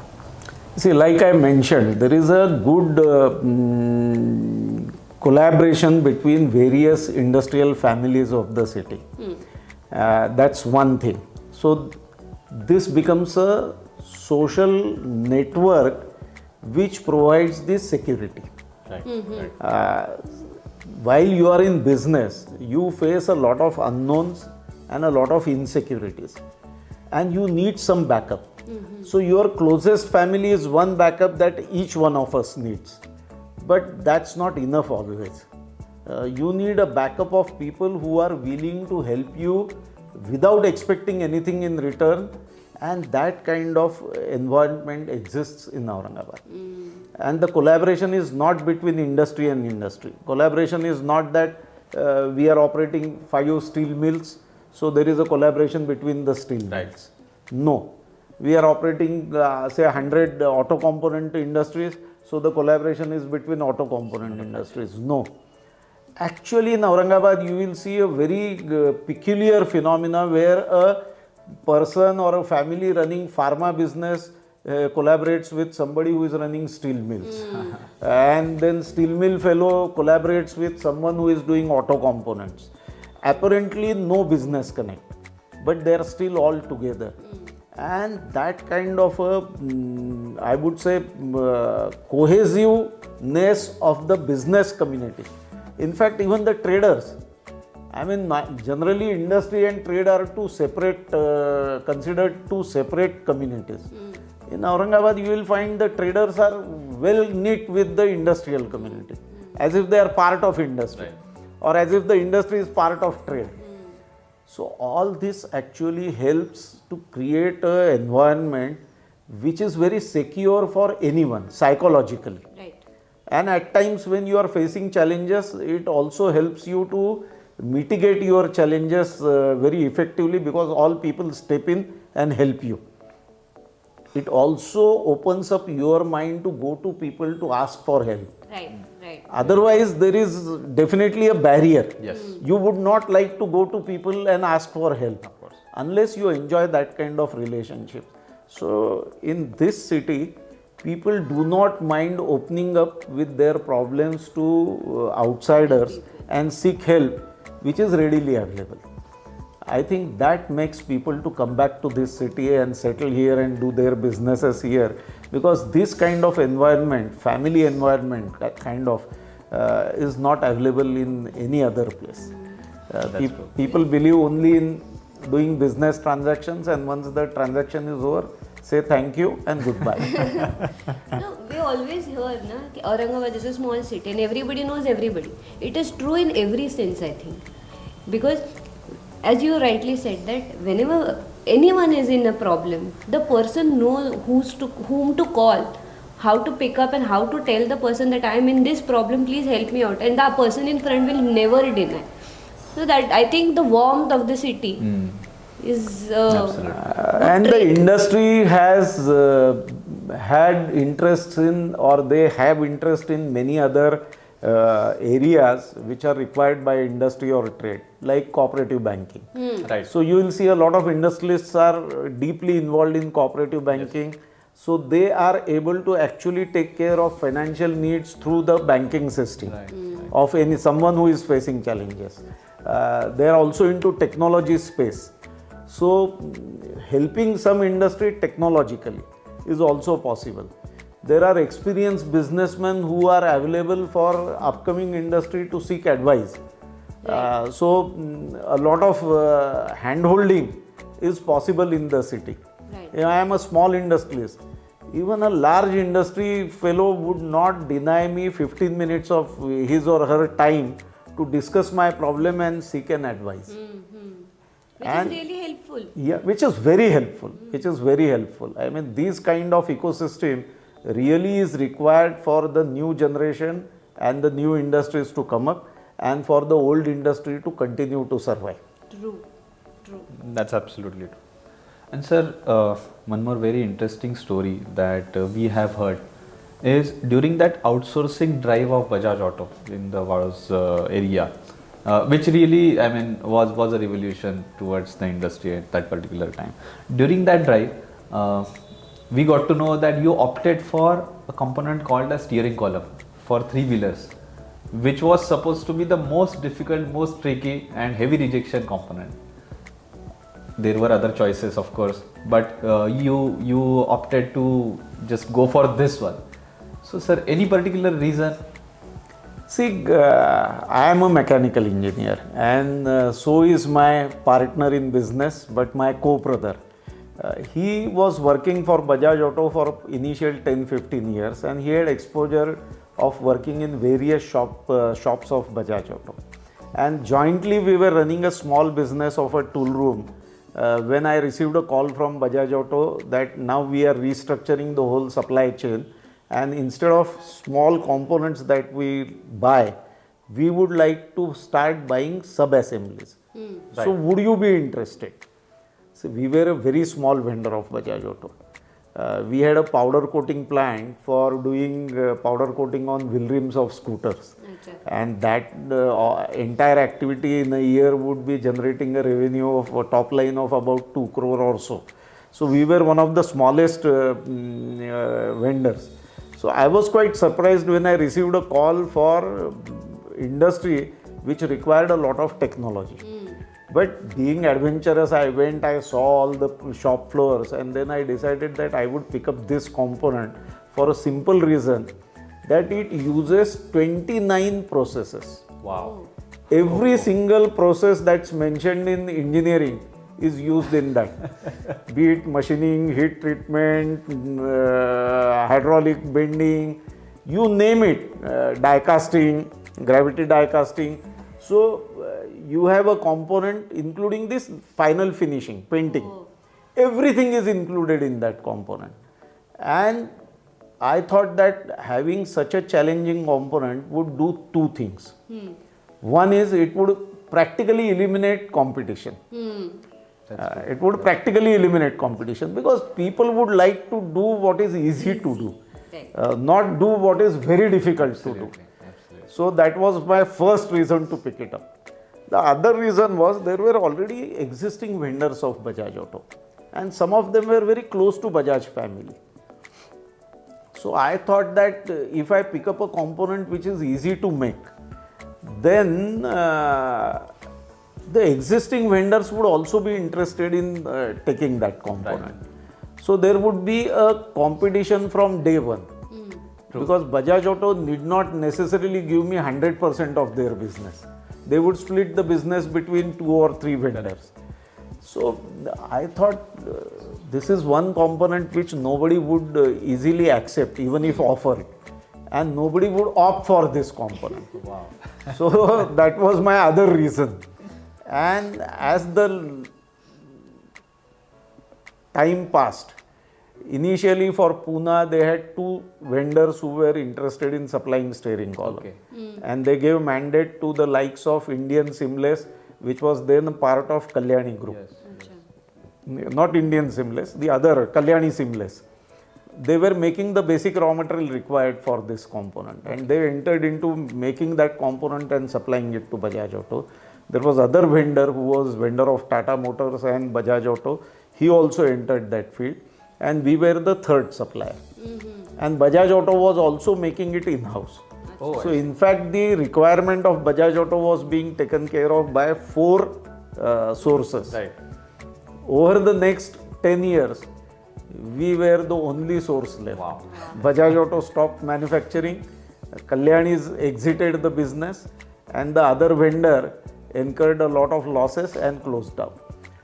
See, like I mentioned, there is a good collaboration between various industrial families of the city. That's one thing. So this becomes a social network which provides this security. While you are in business, you face a lot of unknowns and a lot of insecurities, and you need some backup. So your closest family is one backup that each one of us needs, but that's not enough always. You need a backup of people who are willing to help you without expecting anything in return, and that kind of environment exists in Aurangabad. And the collaboration is not between industry and industry. Collaboration is not that we are operating 5 steel mills, so there is a collaboration between the steel mills. No. We are operating say 100 auto component industries, so the collaboration is between auto component industries. No. Actually in Aurangabad you will see a very peculiar phenomena where a person or a family running pharma business collaborates with somebody who is running steel mills. And then steel mill fellow collaborates with someone who is doing auto components. Apparently no business connect, but they are still all together. And that kind of a, I would say, cohesiveness of the business community. In fact, even the traders, I mean, generally industry and trade are two separate, considered two separate communities. In Aurangabad, you will find the traders are well knit with the industrial community, as if they are part of industry, or as if the industry is part of trade. So all this actually helps to create an environment which is very secure for anyone psychologically. Right. And at times when you are facing challenges, it also helps you to mitigate your challenges very effectively, because all people step in and help you. It also opens up your mind to go to people to ask for help. Right. Otherwise, there is definitely a barrier. Yes. You would not like to go to people and ask for help, Of course. unless you enjoy that kind of relationship. So in this city, people do not mind opening up with their problems to outsiders and seek help, which is readily available. I think that makes people to come back to this city and settle here and do their businesses here, because this kind of environment, family environment kind of is not available in any other place. People believe only in doing business transactions, and once the transaction is over, say thank you and goodbye. No, we always hear that Aurangabad is a small city and everybody knows everybody. It is true in every sense, I think. Because as you rightly said, that whenever anyone is in a problem, the person knows whom to call, how to pick up and how to tell the person that I am in this problem, please help me out. And the person in front will never deny. So that I think the warmth of the city is and the industry has had interest in, or they have interest in many other areas which are required by industry or trade, like cooperative banking. Right. So you will see a lot of industrialists are deeply involved in cooperative banking. Yes. So they are able to actually take care of financial needs through the banking system of someone who is facing challenges. They are also into technology space. So helping some industry technologically is also possible. There are experienced businessmen who are available for upcoming industry to seek advice. So a lot of hand-holding is possible in the city. Right. I am a small industrialist. Even a large industry fellow would not deny me 15 minutes of his or her time to discuss my problem and seek an advice. Which is really helpful. Yeah, which is very helpful. Which is very helpful. I mean, this kind of ecosystem really is required for the new generation and the new industries to come up, and for the old industry to continue to survive. True. That's absolutely true. And sir, one more very interesting story that we have heard is during that outsourcing drive of Bajaj Auto in the Vados area, which really, I mean, was a revolution towards the industry at that particular time. During that drive, we got to know that you opted for a component called a steering column for three-wheelers, which was supposed to be the most difficult, most tricky and heavy rejection component. There were other choices, of course, but you opted to just go for this one. So sir, any particular reason? See, I am a mechanical engineer, and so is my partner in business, but my co-brother. He was working for Bajaj Auto for initial 10-15 years, and he had exposure of working in various shops of Bajaj Auto. And jointly we were running a small business of a tool room when I received a call from Bajaj Auto that now we are restructuring the whole supply chain, and instead of small components that we buy, we would like to start buying sub-assemblies. Right. So would you be interested? So we were a very small vendor of Bajaj Auto. We had a powder coating plant for doing powder coating on wheel rims of scooters. Okay. And that entire activity in a year would be generating a revenue of a top line of about 2 crore or so. So we were one of the smallest vendors. So I was quite surprised when I received a call for industry which required a lot of technology. But being adventurous, I went, I saw all the shop floors, and then I decided that I would pick up this component for a simple reason that it uses 29 processes. Wow. Every single process that's mentioned in engineering is used in that. Be it machining, heat treatment, hydraulic bending, you name it, die casting, gravity die casting. So you have a component including this final finishing, painting. Everything is included in that component. And I thought that having such a challenging component would do two things. One is it would practically eliminate competition. It would practically eliminate competition because people would like to do what is easy to do, not do what is very difficult to do. So that was my first reason to pick it up. The other reason was there were already existing vendors of Bajaj Auto. and some of them were very close to Bajaj family. So I thought that if I pick up a component which is easy to make, then the existing vendors would also be interested in taking that component. So there would be a competition from day one. Because Bajaj Auto need not necessarily give me 100% of their business. They would split the business between 2 or 3 vendors. So I thought this is one component which nobody would easily accept even if offered, and nobody would opt for this component. Wow. So that was my other reason. And as the time passed, initially for Pune they had 2 vendors who were interested in supplying steering column. Okay. And they gave mandate to the likes of Indian Seamless, which was then part of Kalyani Group. Yes. Not Indian Seamless, the other Kalyani Seamless. They were making the basic raw material required for this component, and they entered into making that component and supplying it to Bajaj Auto. There was other vendor who was vendor of Tata Motors and Bajaj Auto. He also entered that field, and we were the third supplier. And Bajaj Auto was also making it in-house. Oh, So in fact the requirement of Bajaj Auto was being taken care of by 4 sources. Right. Over the next 10 years, we were the only source left. Wow. Bajaj Auto stopped manufacturing, Kalyani's exited the business, and the other vendor incurred a lot of losses and closed down.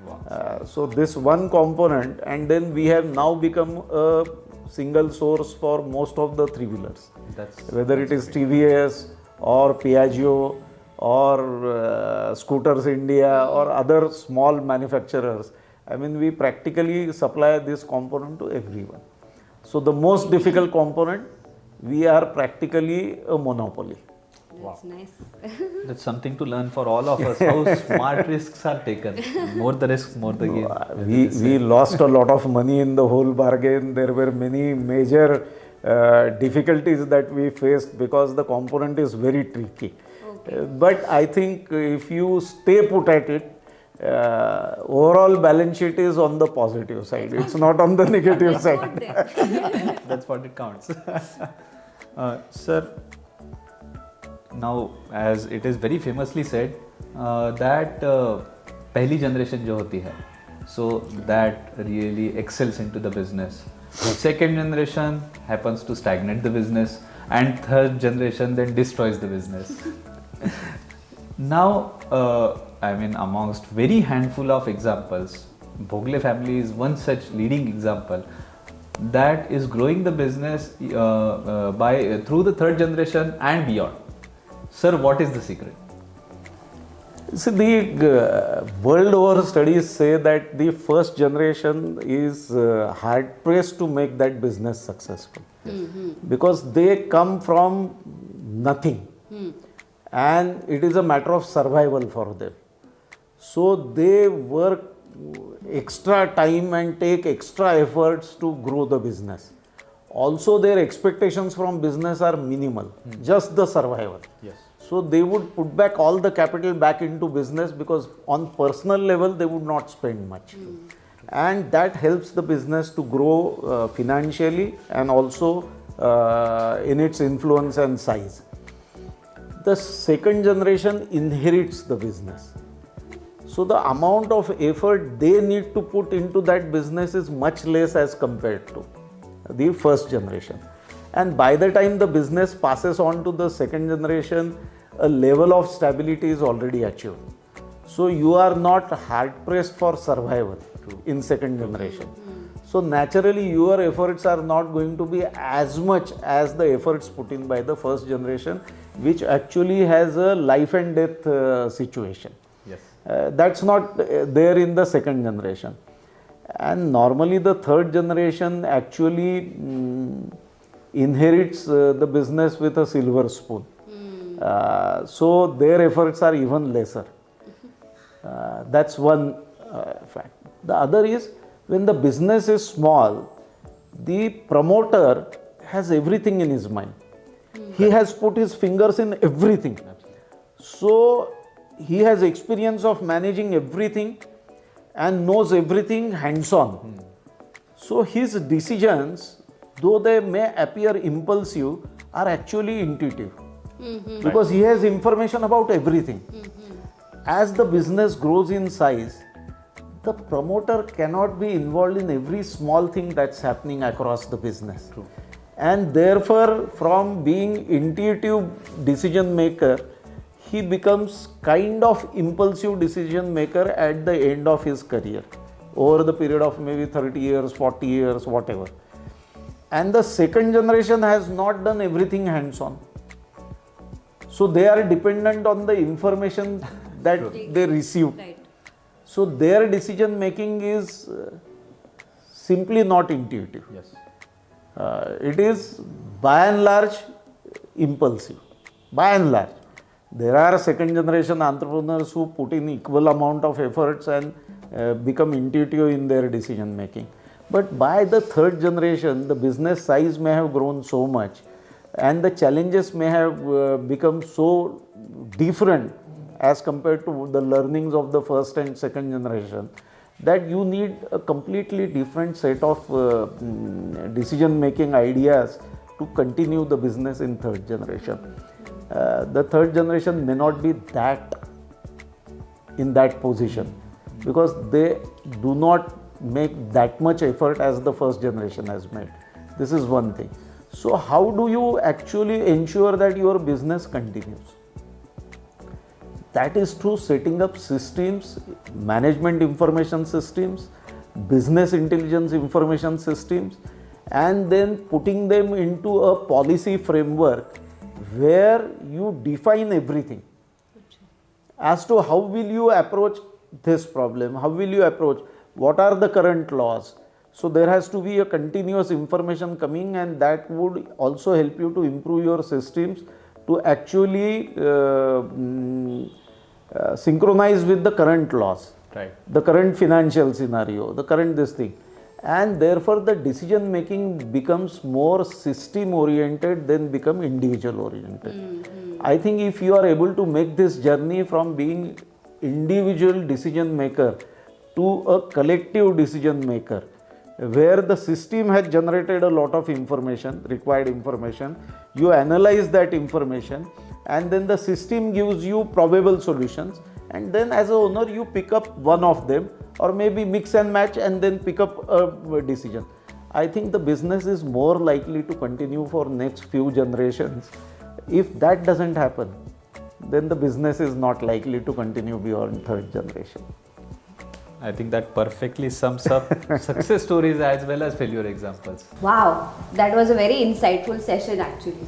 Wow. So this one component, and then we have now become a single source for most of the 3-wheelers. Whether it is TVS or Piaggio or Scooters India or other small manufacturers. I mean, we practically supply this component to everyone. So the most difficult component, we are practically a monopoly. That's nice. That's something to learn for all of us, how smart risks are taken. More the risks, more the gain. We lost a lot of money in the whole bargain. There were many major difficulties that we faced because the component is very tricky. But I think if you stay put at it, overall balance sheet is on the positive side. It's not on the negative side. That's what it counts. Sir, now as it is very famously said that pehli generation jo hoti hai, so that really excels into the business. Second generation happens to stagnate the business, and third generation then destroys the business. Now, I mean, amongst very handful of examples, Bhogale family is one such leading example that is growing the business through the third generation and beyond. Sir, what is the secret? See, the world over studies say that the first generation is hard pressed to make that business successful because they come from nothing. And it is a matter of survival for them. So they work extra time and take extra efforts to grow the business. Also their expectations from business are minimal, just the survival. Yes. So they would put back all the capital back into business because on personal level they would not spend much. And that helps the business to grow financially and also in its influence and size. The second generation inherits the business. So the amount of effort they need to put into that business is much less as compared to the first generation. And by the time the business passes on to the second generation, a level of stability is already achieved. So you are not hard pressed for survival in second generation. So naturally your efforts are not going to be as much as the efforts put in by the first generation, which actually has a life and death situation. Yes. That's not there in the second generation. And normally the third generation actually inherits the business with a silver spoon. So their efforts are even lesser. That's one fact. The other is, when the business is small, the promoter has everything in his mind. He has put his fingers in everything. So he has experience of managing everything, and knows everything hands-on. So his decisions, though they may appear impulsive, are actually intuitive. Because he has information about everything. As the business grows in size, the promoter cannot be involved in every small thing that's happening across the business. True. And therefore, from being intuitive decision maker, he becomes kind of impulsive decision maker at the end of his career, over the period of maybe 30 years, 40 years, whatever. And the second generation has not done everything hands-on. So they are dependent on the information that they receive. Right. So their decision making is simply not intuitive. Yes. It is by and large impulsive. By and large. There are second generation entrepreneurs who put in equal amount of efforts and become intuitive in their decision making. But by the third generation, the business size may have grown so much and the challenges may have become so different as compared to the learnings of the first and second generation, that you need a completely different set of decision making ideas to continue the business in third generation. The third generation may not be that in that position because they do not make that much effort as the first generation has made. This is one thing. So how do you actually ensure that your business continues? That is through setting up systems, management information systems, business intelligence information systems, and then putting them into a policy framework where you define everything as to how will you approach this problem, how will you approach, what are the current laws. So there has to be a continuous information coming, and that would also help you to improve your systems to actually synchronize with the current laws, Right. the current financial scenario, the current this thing. And therefore the decision making becomes more system oriented than become individual oriented. I think if you are able to make this journey from being individual decision maker to a collective decision maker, where the system has generated a lot of information, required information, you analyze that information and then the system gives you probable solutions, and then as an owner you pick up one of them or maybe mix and match and then pick up a decision. I think the business is more likely to continue for next few generations. If that doesn't happen, then the business is not likely to continue beyond third generation. I think that perfectly sums up success stories as well as failure examples. Wow, that was a very insightful session actually.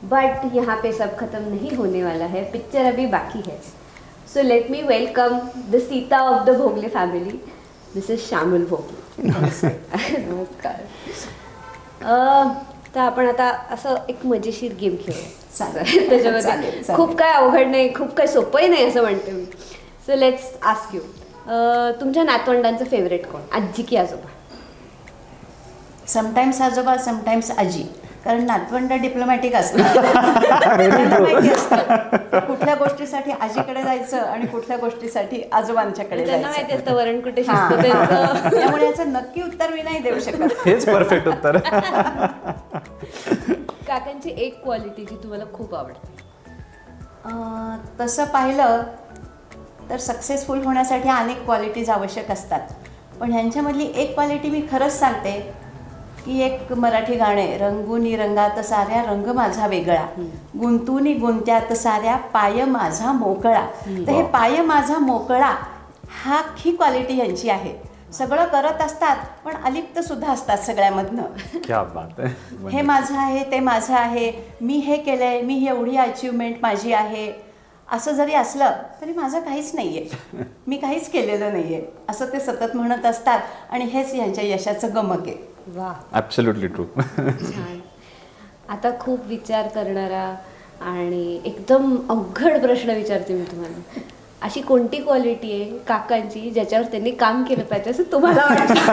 But यहाँ पे सब खत्म नहीं होने वाला है, picture अभी बाकी है. So let me welcome the Sita of the Bhogale family, Mrs. Shamul Bhogale. नमस्कार. तर आपण आता असं एक मजेशीर गेम खेळूया. त्याच्यामध्ये खूप काय अवघड नाही, खूप काय सोपंही नाही असं म्हणते मी. सो लेट्स आस्क यू, तुमच्या नातवंडांचं फेवरेट कोण, आजी की आजोबा? समटाईम्स आजोबा, समटाईम्स आजी. कारण नातवंड डिप्लोमॅटिक असतात. माहिती असतं कुठल्या गोष्टीसाठी आजीकडे जायचं आणि कुठल्या गोष्टीसाठी आजोबांच्याकडे त्यांना माहिती जायचं. असतं वरण कुठे शिजतं त्यांचं. त्यामुळे याचं नक्की उत्तर मी नाही देऊ शकत. हेच परफेक्ट उत्तर. काकांची एक क्वालिटी जी तुम्हाला खूप आवडते? तसं पाहिलं तर सक्सेसफुल होण्यासाठी अनेक क्वालिटीज आवश्यक असतात, पण ह्यांच्यामधली एक क्वालिटी मी खरंच सांगते की एक मराठी गाणे, रंगुनी रंगात साऱ्या रंग माझा वेगळा, गुंतुनी गुंत्यात साऱ्या पाय माझा मोकळा. तर हे पाय माझा मोकळा हा ही क्वालिटी ह्यांची आहे. सगळं करत असतात पण अलिप्त सुद्धा असतात सगळ्यामधनं. क्या बात आहे. हे माझं आहे, ते माझं आहे, मी हे केलंय, मी एवढी अचिव्हमेंट माझी आहे, असं जरी असलं तरी माझं काहीच नाही आहे, मी काहीच केलेलं नाही आहे, असं ते सतत म्हणत असतात. आणि हेच यांच्या यशाचं गमक आहे. वा, ॲब्सोल्युटली ट्रू. छान. आता खूप विचार करणारा आणि एकदम अवघड प्रश्न विचारते मी तुम्हाला. अशी कोणती क्वालिटी आहे काकांची ज्याच्यावर त्यांनी काम केलं पाहिजे असं तुम्हाला वाटतं?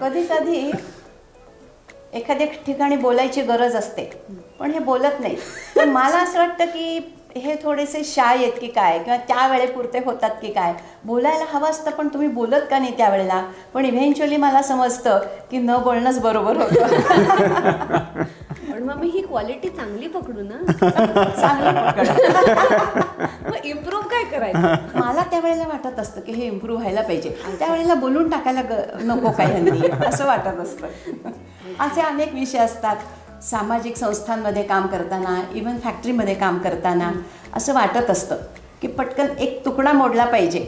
कधी कधी एखाद्या ठिकाणी बोलायची गरज असते पण हे बोलत नाही. पण मला असं वाटतं की हे थोडेसे शाय आहेत की काय, किंवा त्या वेळेपुरते होतात की काय. बोलायला हवं असतं पण तुम्ही बोलत का नाही त्यावेळेला. पण इव्हेंच्युअली मला समजतं की न बोलणंच बरोबर होतं. पण मग मी ही क्वालिटी चांगली पकडू ना. चांगलं पकड. मग इम्प्रूव्ह काय करायचं. मला त्यावेळेला वाटत असतं की हे इम्प्रूव्ह व्हायला पाहिजे. त्यावेळेला बोलून टाकायला नको काय ह्यांनी, असं वाटत असतं. असे अनेक विषय असतात. सामाजिक संस्थांमध्ये काम करताना, इव्हन फॅक्टरीमध्ये काम करताना असं वाटत असतं की पटकन एक तुकडा मोडला पाहिजे,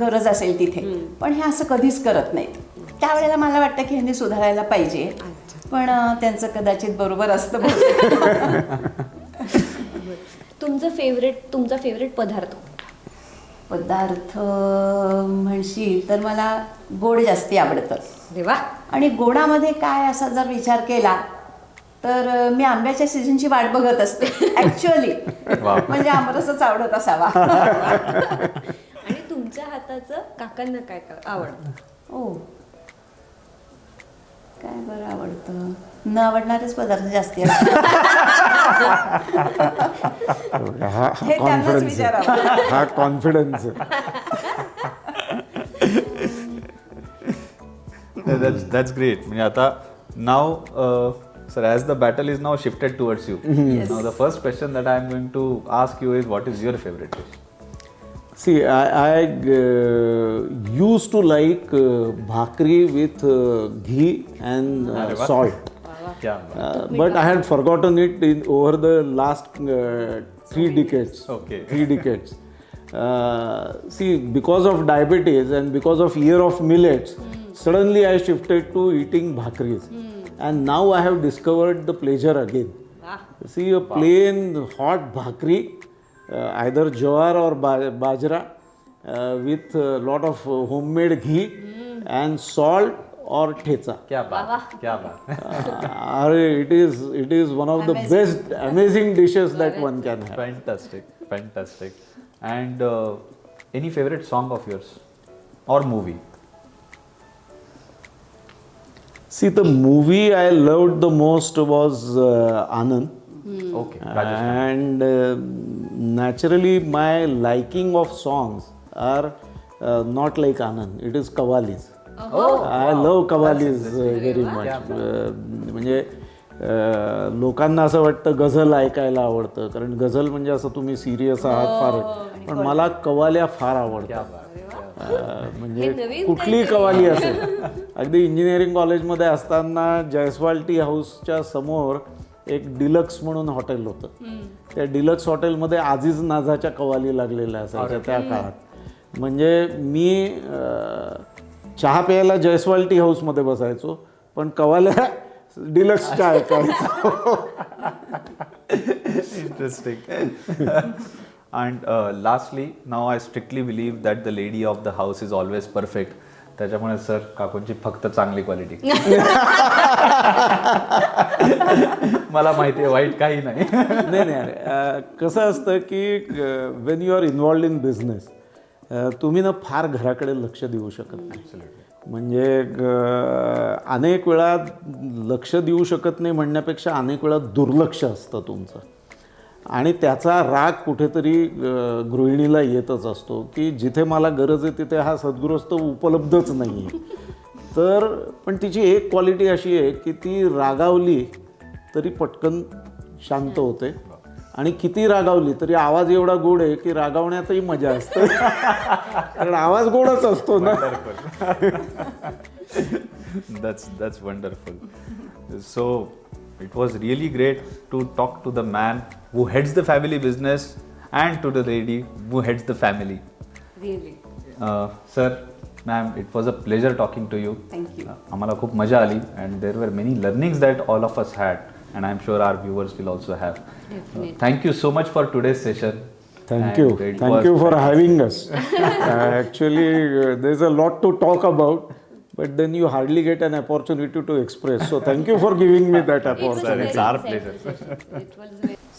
गरज असेल तिथे. पण हे असं कधीच करत नाहीत. त्यावेळेला मला वाटतं की ह्यांनी सुधारायला पाहिजे, पण त्यांचं कदाचित बरोबर असतं. तुमचा फेवरेट पदार्थ म्हणशील तर मला गोड जास्ती आवडतं. देवा. आणि गोडामध्ये काय असा जर विचार केला तर मी आंब्याच्या सीझनची वाट बघत असते ॲक्च्युअली. म्हणजे आमरसच आवडत असावा. आणि तुमच्या हाताचं काकांना काय आवडतं. हो, काय बरं आवडतं. न आवडणारेच पदार्थ जास्ती असतात. हे त्यांनाच विचारावं. हा कॉन्फिडन्स. That's great. म्हणजे आता now sir, as the battle is now shifted towards you. Yes. Now the first question that I am going to ask you is, what is your favorite dish? See, I used to like bhakri with ghee and salt. Yeah. But I had forgotten it over the last 3 decades. Okay. 3 decades. See, because of diabetes and because of year of millets, suddenly I shifted to eating bhakris. And now I have discovered the pleasure again. See, a plain hot bhakri, either jawar or bajra, with a lot of homemade ghee and salt or thecha. क्या बात. It is one of the best, amazing dishes that one can have. Fantastic. And any favorite song of yours or movie? See, the movie I loved the most was Anand. Okay. Rajasthan. And naturally my liking of songs are not like Anand. It is Qawwalis. I love Qawwalis very much. म्हणजे लोकांना असं वाटतं गझल ऐकायला आवडतं, कारण गझल म्हणजे असं तुम्ही सिरियस आहात फार, पण मला कव्वाल्या फार आवडतात. म्हणजे कुठलीही कव्वाली असेल. अगदी इंजिनिअरिंग कॉलेजमध्ये असताना जयस्वाल टी हाऊसच्या समोर एक डिलक्स म्हणून हॉटेल होतं. त्या डिलक्स हॉटेलमध्ये आजीज नाझाच्या कव्वाली लागलेल्या असायच्या त्या काळात. म्हणजे मी चहा प्यायला जयस्वाल टी हाऊसमध्ये बसायचो, पण कव्वाल्या डिलक्सच्या ऐकायचो. Interesting. And lastly, now I strictly believe that the lady of the house is always perfect. त्याच्यामुळे सर काकूंची फक्त चांगली क्वालिटी. मला माहिती आहे, वाईट काही नाही. नाही. कसं असतं की when you are involved in business, तुम्ही ना फार घराकडे लक्ष देऊ शकत नाही. म्हणजे अनेक वेळा लक्ष देऊ शकत नाही म्हणण्यापेक्षा अनेक वेळा दुर्लक्ष असतं तुमचं, आणि त्याचा राग कुठेतरी गृहिणीला येतच असतो की जिथे मला गरज आहे तिथे हा सद्गृहस्थ उपलब्धच नाही आहे. तर पण तिची एक क्वालिटी अशी आहे की ती रागावली तरी पटकन शांत होते, आणि किती रागावली तरी आवाज एवढा गोड आहे की रागावण्यातही मजा असते. कारण आवाज गोडच असतो ना. That's wonderful. So it was really great to talk to the man who heads the family business and to the lady who heads the family. Really. Sir, ma'am, it was a pleasure talking to you. Thank you. आम्हाला खूप मजा आली, and there were many learnings that all of us had, and I'm sure our viewers will also have. Definitely. Thank you so much for today's session. Thank you. Thank you for having us. Actually, there's a lot to talk about, but then you hardly get an opportunity to express. So thank you for giving me that opportunity. It's our pleasure.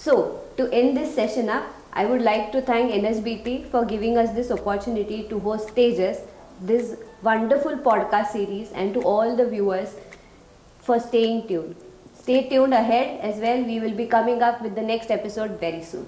So, to end this session up, I would like to thank NSBT for giving us this opportunity to host Tejas, this wonderful podcast series, and to all the viewers for staying tuned. Stay tuned ahead as well. We will be coming up with the next episode very soon.